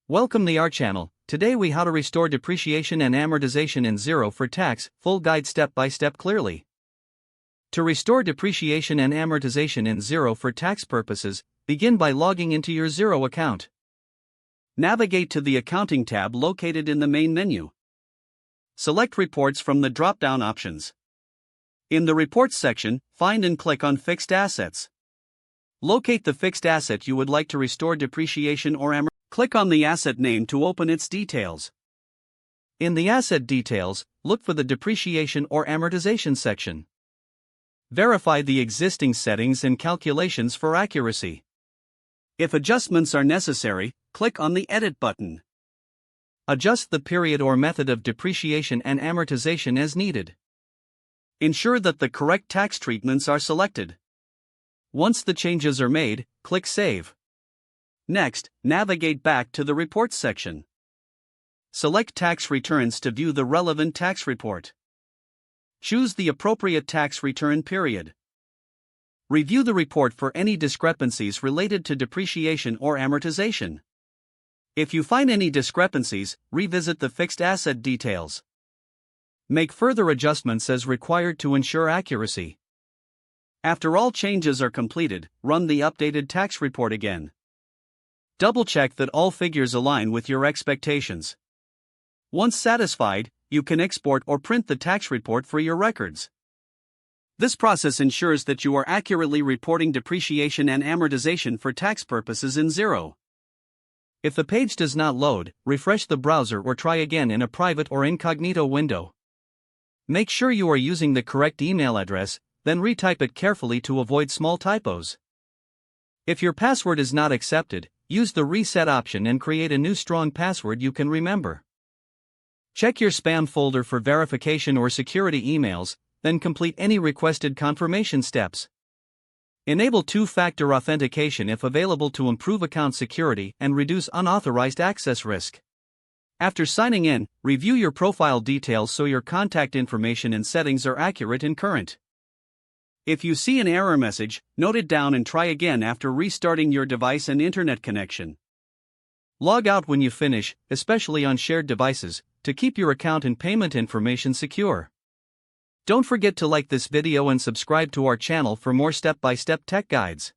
Welcome to our channel. Today we how to restore depreciation and amortization in Xero for tax, full guide step by step clearly. To restore depreciation and amortization in Xero for tax purposes, begin by logging into your Xero account. Navigate to the Accounting tab located in the main menu. Select Reports from the drop-down options. In the Reports section, find and click on Fixed Assets. Locate the fixed asset you would like to restore depreciation or amortization. Click on the asset name to open its details. In the Asset Details, look for the Depreciation or Amortization section. Verify the existing settings and calculations for accuracy. If adjustments are necessary, click on the Edit button. Adjust the period or method of depreciation and amortization as needed. Ensure that the correct tax treatments are selected. Once the changes are made, click Save. Next, navigate back to the Reports section. Select Tax Returns to view the relevant tax report. Choose the appropriate tax return period. Review the report for any discrepancies related to depreciation or amortization. If you find any discrepancies, revisit the fixed asset details. Make further adjustments as required to ensure accuracy. After all changes are completed, run the updated tax report again. Double-check that all figures align with your expectations. Once satisfied, you can export or print the tax report for your records. This process ensures that you are accurately reporting depreciation and amortization for tax purposes in Xero. If the page does not load, refresh the browser or try again in a private or incognito window. Make sure you are using the correct email address, then retype it carefully to avoid small typos. If your password is not accepted, use the Reset option and create a new strong password you can remember. Check your spam folder for verification or security emails, then complete any requested confirmation steps. Enable two-factor authentication if available to improve account security and reduce unauthorized access risk. After signing in, review your profile details so your contact information and settings are accurate and current. If you see an error message, note it down and try again after restarting your device and internet connection. Log out when you finish, especially on shared devices, to keep your account and payment information secure. Don't forget to like this video and subscribe to our channel for more step-by-step tech guides.